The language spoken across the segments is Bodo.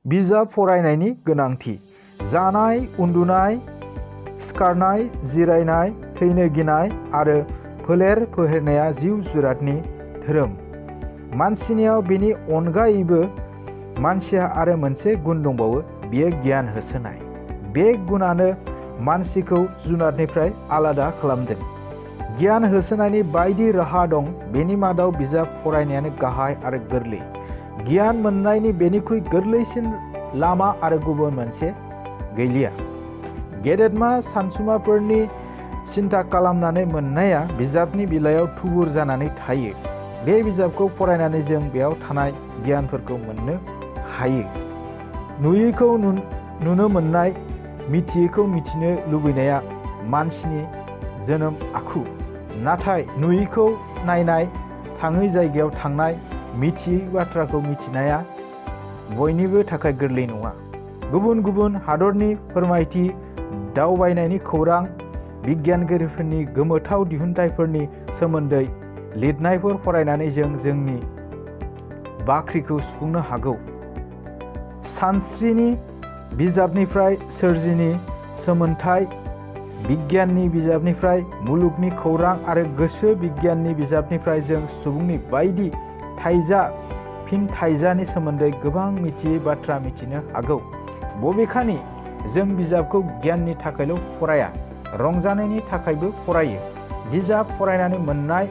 बिजाब फरायनायनि गोनांथि। जानाय, उन्दुनाय, सिखारनाय, जिरायनाय, थैनो गिनाय आरो फोलेर फेहेरनाया जिउ जुनारनि धोरोम। मानसिनियाव बेनि अनगायैबो मानसिहा आरो मोनसे गुन दंबावो, बेयो गियान होसोनाय। बे गुनानो मानसिखौ जुनारनिफ्राय आलादा खालामदों। गियान होसोनायनि बायदि राहा दं, बेनि मादाव बिजाब फरायनायानो गाहाय आरो गोरलै। गियान मोननायनि बेनिख्रुइ गोरलैसिन लामा आरो गुबुन मोनसे गैलिया। गेदेमा सानसुमाफोरनि सिन्था खालामनानै मोननाया बिजाबनि बिलाइयाव थुबुर जानानै थायो। बे बिजाबखौ फरायनानै जों बेयाव थानाय गियानफोरखौ मोननो हायो। नुयैखौ नुनो मोननाय, मिथियैखौ मिथिनो लुबैनाया मानसिनि जोनोम आखु। नाथाय नुयैखौ नायनाय, थाङै जायगायाव थांनाय, मिथियै बाथ्राखौ मिथिनाया बयनिबो थाखाय गोरलै नङा। गुबुन गुबुन हादरनि फोरमायथि, दावबायनायनि खौरां, बिगियानगिरिफोरनि गोमोथाव दिहुनथायफोरनि सोमोन्दै लिरनायफोर फरायनानै जों जोंनि बाख्रिखौ सुफुंनो हागौ। सानस्रिनि बिजाबनिफ्राय सोरजिनि सोमोन्थाइ, बिगियाननि बिजाबनिफ्राय मुलुगनि खौरां आरो गोसो बिगियाननि बिजाबनिफ्राय जों सुबुंनि बायदि थाइजा फिनथाइजानि सोमोन्दै गोबां मिथियै बाथ्रा मिथिनो हागौ। बबेखानि जों बिजाबखौ गियाननि थाखायल' फराया, रंजानायनि थाखायबो फरायो। बिजाब फरायनानै मोननाय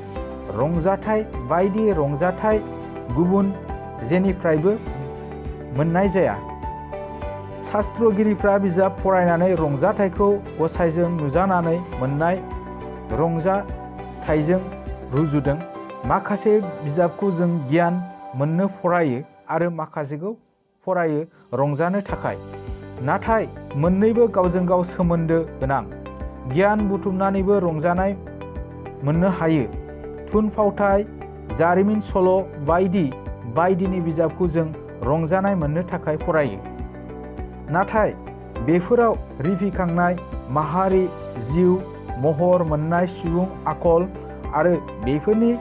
रंजाथाइ बायदि रंजाथाइ गुबुन जेनिफ्रायबो मोननाय जाया। शास्त्रगिरिफ्रा बिजाब फरायनानै रंजाथाइखौ गसाइजों नुजानानै मोननाय रंजाथाइजों रुजुदों। माखासे बिजाबखौ जों गियान मोननो फरायो आरो माखासेखौ फरायो रंजानो थाखाय। नाथाय मोननैबो गावजों गाव सोमोन्दो गोनां। गियान बुथुमनानैबो रंजानाय मोननो हायो। थुनफावथाय, जारिमिन, सल' बायदि बायदिनि बिजाबखौ जों रंजानाय मोननो थाखाय फरायो। नाथाय बेफोराव रिफिखांनाय माहारि जिउ, महर मोननाय सुबुं आखल आरो बेफोरनि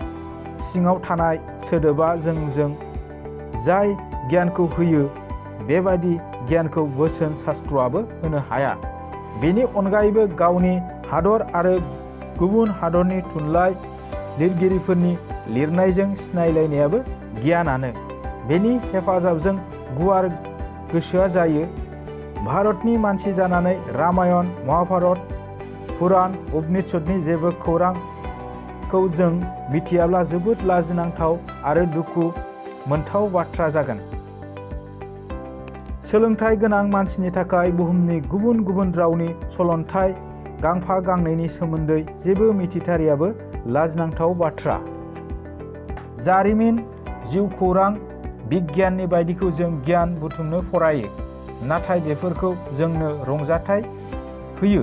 सिङाव थानाय सोदोबा जोंजों जाय गियानखौ होयो, बेबादि गियानखौ बोसोन शास्त्रआबो होनो हाया। बेनि अनगायैबो गावनि हादर आरो गुबुन हादरनि थुनलाइ लिरगिरिफोरनि लिरनायजों सिनायलायनायाबो गियानानो। बेनि हेफाजाबजों गुवार गोसोआ जायो। भारतनि मानसि जानानै रामायण, महाभारत, पुराण, उपनिषदनि जेबो खौरांखौ जों मिथियाब्ला जोबोद लाजिनांथाव आरो दुखु मोनथाव बाथ्रा जागोन। सोलोंथाइ गोनां मानसिनि थाखाय बुहुमनि गुबुन गुबुन रावनि सलन्थाइ गांफा गांनैनि सोमोन्दै जेबो मिथिथारियाबो लाजिनांथाव बाथ्रा। जारिमिन, जिउखौरां, बिगियाननि बायदिखौ जों गियान बुथुमनो फरायो। नाथाय बेफोरखौ जोंनो रंजाथाइ होयो।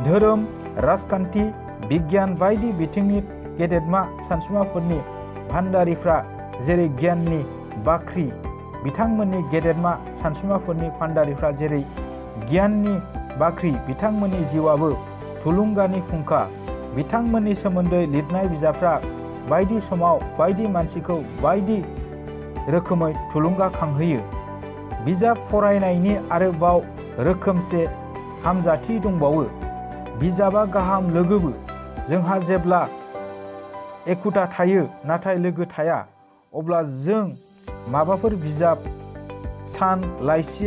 धोरोम, राजखान्थि, बिगियान बायदि बिथिंनि गेदेमा सानसुमाफोरनि भान्दारिफ्रा जेरै गियाननि बाख्रि, बिथांमोननि गेदेमा सानसुमाफोरनि भान्दारिफ्रा जेरै गियाननि बाख्रि, बिथांमोननि जिउआबो थुलुंगानि फुंखा। बिथांमोननि सोमोन्दै लिरनाय बिजाबफ्रा बायदि समाव बायदि मानसिखौ बायदि रोखोमै थुलुंगाखांहोयो। बिजाब फरायनायनि आरोबाव रोखोमसे हामजाथि दंबावो। बिजाबा गाहाम लोगोबो। जोंहा जेब्ला एखुथा थायो नाथाय लोगो थाया, अब्ला जों माबाफोर बिजाब, सान, लाइसि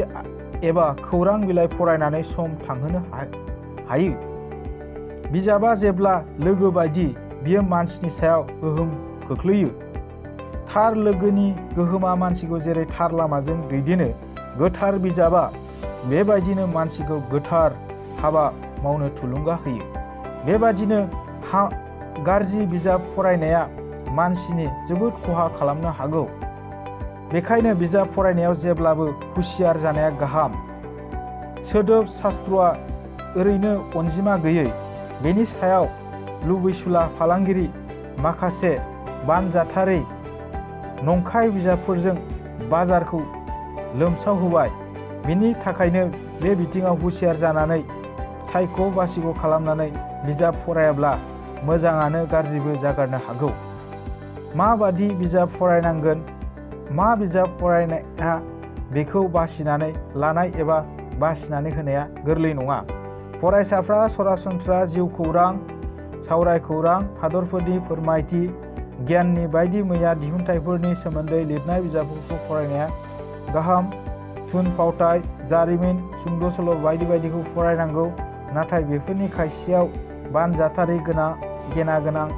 एबा खौरां बिलाइ फरायनानै सम थांहोनो हायो। बिजाबा जेब्ला लोगो बायदि, बियो मानसिनि सायाव गोहोम खोख्लैयो। थार लोगोनि गोहोमा मानसिखौ जेरै थार लामाजों दैदेनो, गोथार बिजाबा बेबायदिनो मानसिखौ गोथार हाबा मावनो थुलुंगा होयो। बेबादिनो गाज्रि बिजाब फरायनाया मानसिनि जोबोद खहा खालामनो हागौ। बेखायनो बिजाब फरायनायाव जेब्लाबो हुसियार जानाया गाहाम। सोदोब शास्त्रआ ओरैनो अनजिमा गैयै। बेनि सायाव लुबैसुला फालांगिरि माखासे बानजाथारै नंखाय बिजाबफोरजों बाजारखौ लोमसावहोबाय। बिनि थाखायनो बे बिथिङाव हुसियार जानानै सायख' बासिख' खालामनानै बिजाब फरायाब्ला मोजाङानो गाज्रिबो जागारनो हागौ। माबादि बिजाब फरायनांगोन, मा बिजाब फरायनाया बेखौ बासिनानै लानाय एबा बासिनानै होनाया गोरलै नङा। फरायसाफ्रा सरासनस्रा जिउ खौरां, सावराय खौरां, हादरफोरनि फोरमायथि, गियाननि बायदि मैया दिहुनथायफोरनि सोमोन्दै लिरनाय बिजाबफोरखौ फरायनाया गाहाम। थुनफावथाय, जारिमिन, सुंद' सल' बायदि बायदिखौ फरायनांगौ, नाथाय बेफोरनि खायसेयाव बानजाथारै गेना गोनां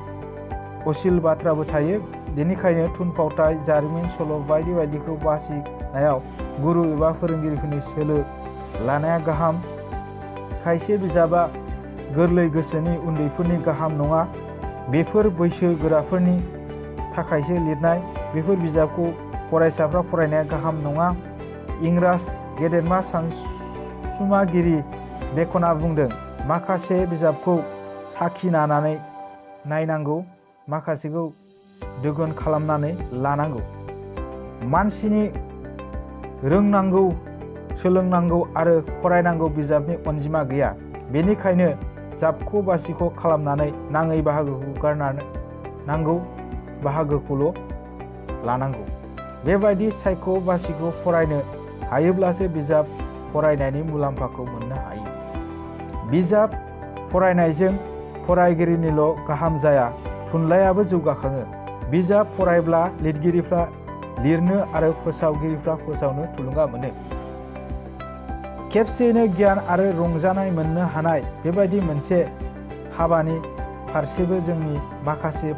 असिल बाथ्राबो थायो। बेनिखायनो थुनफावथाय, जारिमिन, सल' बायदि बायदिखौ बासिनायाव गुरु एबा फोरोंगिरिफोरनि सोलो लानाया गाहाम। खायसे बिजाबा गोरलै गोसोनि उन्दैफोरनि गाहाम नङा, बेफोर बैसो गोराफोरनि थाखायसो लिरनाय। बेफोर बिजाबखौ फरायसाफ्रा फरायनाया गाहाम नङा। इंराज गेदेरमा सानसुमागिरि बेकनआ बुंदों, माखासे बिजाबखौ साखिनानै नायनांगौ, माखासेखौ दोगोन खालामनानै लानांगौ। मानसिनि रोंनांगौ, सोलोंनांगौ आरो फरायनांगौ बिजाबनि अनजिमा गैया। बेनिखायनो जाबख' बासिख' खालामनानै नाङै बाहागोखौ गारनानै नांगौ बाहागोखौल' लानांगौ। बेबायदि सायख' बासिख' फरायनो हायोब्लासो बिजाब फरायनायनि मुलाम्फाखौ मोननो हायो। बिजाब फरायनायजों फरायगिरिनिल' गाहाम जाया, थुनलाइयाबो जौगाखाङो। बिजाब फरायब्ला लिरगिरिफ्रा लिरनो आरो फोसावगिरिफ्रा फोसावनो थुलुंगा मोनो। खेबसेयैनो गियान आरो रंजानाय मोननो हानाय बेबायदि मोनसे हाबानि फारसेबो जोंनि माखासे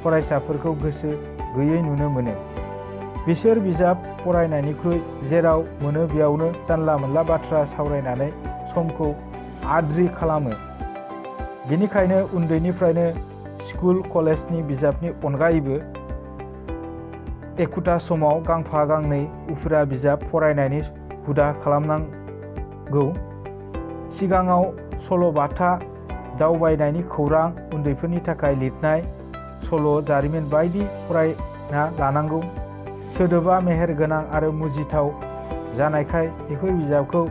फरायसाफोरखौ गोसो गैयै नुनो मोनो। बिसोर बिजाब फरायनायनिख्रुइ जेराव मोनो बेयावनो जानला मोनला बाथ्रा सावरायनानै समखौ आद्रि खालामो। बेनिखायनो उन्दैनिफ्रायनो स्कुल कलेजनि बिजाबनि अनगायैबो एखुथा समाव गांफा गांनै उफेरा बिजाब फरायनायनि हुदा खालामनांगौ। सिगाङाव सल'बाथा, दावबायनायनि खौरां, उन्दैफोरनि थाखाय लिरनाय सल', जारिमिन बायदि फरायना लानांगौ। सोदोबा मेहेर गोनां आरो मुजिथाव जानायखाय बेफोर बिजाबखौ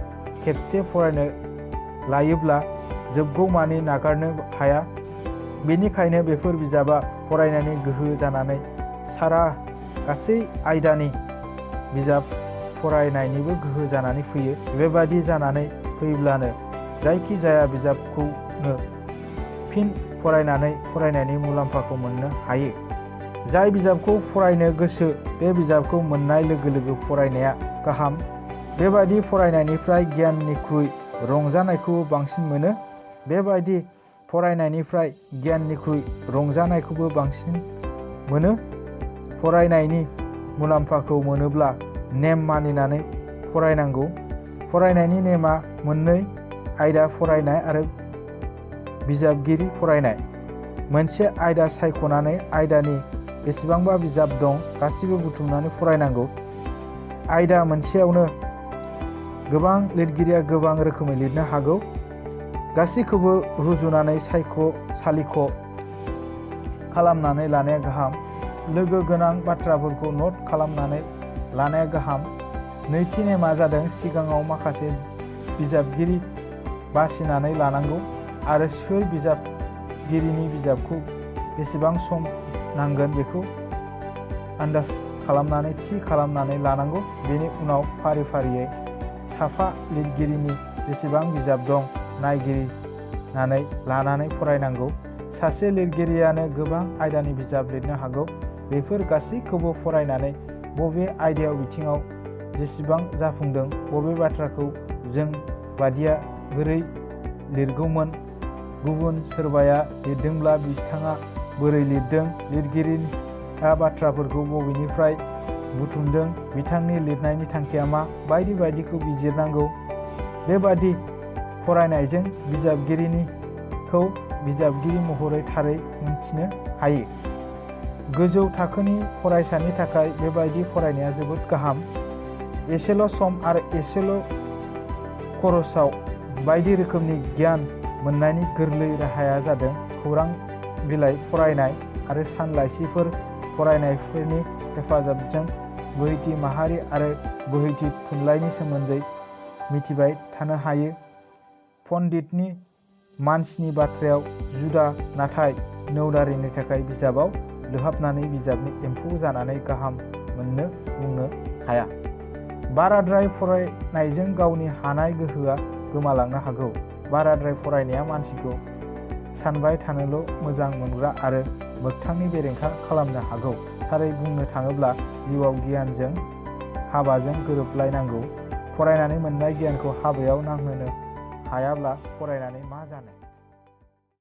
खेबसे फरायनो लायोब्ला जोबगौमानि नागारनो हाया। बेनिखायनो बेफोर बिजाबा फरायनायनि गोहो जानानै सारा गासै आयदानि बिजाब फरायनायनिबो गोहो जानानै फैयो। बेबादि जानानै फैब्लानो जायखि जाया बिजाबखौनो फिन फरायनानै फरायनायनि मुलाम्फाखौ मोननो हायो। जाय बिजाबखौ फरायनो गोसो बे बिजाबखौ मोननाय लोगो लोगो फरायनाया गाहाम। बेबादि फरायनायनिफ्राय गियाननिख्रुइ रंजानायखौ बांसिन मोनो। बेबादि फरायनायनिफ्राय गियाननिख्रुइ रंजानायखौबो बांसिन मोनो। फरायनायनि मुलाम्फाखौ मोनोब्ला नेम मानिनानै फरायनांगौ। फरायनायनि नेमा मोननै, आयदा फरायनाय आरो बिजाबगिरि फरायनाय। मोनसे आयदा सायख'नानै आयदानि बेसेबांबा बिजाब दं गासिबो बुथुमनानै फरायनांगौ। आयदा मोनसेयावनो गोबां लिरगिरिया गोबां रोखोमै लिरनो हागौ। गासैखौबो रुजुनानै सायख' सालिख' खालामनानै लानाया गाहाम। लोगो गोनां बाथ्राफोरखौ नट खालामनानै लानाया गाहाम। नैथि नेमा जादों सिगाङाव माखासे बिजाबगिरि बासिनानै लानांगौ आरो सोर बिजाबगिरिनि बिजाबखौ बेसेबां सम नांगोन बेखौ आन्दाज खालामनानै थि खालामनानै लानांगौ। बेनि उनाव फारि फारियै साफा लिरगिरिनि जेसेबां बिजाब दं नायगिरनानै लानानै फरायनांगौ। सासे लिरगिरियानो गोबां आयदानि बिजाब लिरनो हागौ। बेफोर गासैखौबो फरायनानै बबे आयदायाव बिथिङाव जेसेबां जाफुंदों, बबे बाथ्राखौ जों बादिया बोरै लिरगौमोन, गुबुन सोरबाया लिरदोंब्ला बिथाङा बोरै लिरदों, लिरगिरिया बाथ्राफोरखौ बबेनिफ्राय बुथुमदों, बिथांनि लिरनायनि थांखिया मा, बायदि बायदिखौ बिजिरनांगौ। बेबादि फरायनायजों बिजाबगिरिखौ बिजाबगिरि महरै थारै मिन्थिनो हायो। गोजौ थाखोनि फरायसानि थाखाय बेबायदि फरायनाया जोबोद गाहाम। एसेल' सम आरो एसेल' खरसाव बायदि रोखोमनि गियान मोननायनि गोरलै राहाया जादों खौरां बिलाइ फरायनाय आरो सानलाइसिफोर फरायनायफोरनि हेफाजाबजों बोहैथि माहारि आरो बोहैथि थुनलाइनि सोमोन्दै मिथिबाय थानो हायो। पण्डितनि मानसिनि बाथ्रायाव जुदा, नाथाय नौदारिनि थाखाय बिजाबाव लोहाबनानै बिजाबनि एम्फौ जानानै गाहाम मोननो बुंनो हाया। बाराद्राय फरायनायजों गावनि हानाय गोहोआ गोमालांनो हागौ। बाराद्राय फरायनाया मानसिखौ सानबाय थानोल' मोजां मोनग्रा आरो मोगथांनि बेरेखा खालामनो हागौ। थारै बुंनो थाङोब्ला जिउआव गियानजों हाबाजों गोरोबलायनांगौ। फरायनानै मोननाय गियानखौ हाबायाव नांहोनो हायाब्ला फरायनानै मा जानो?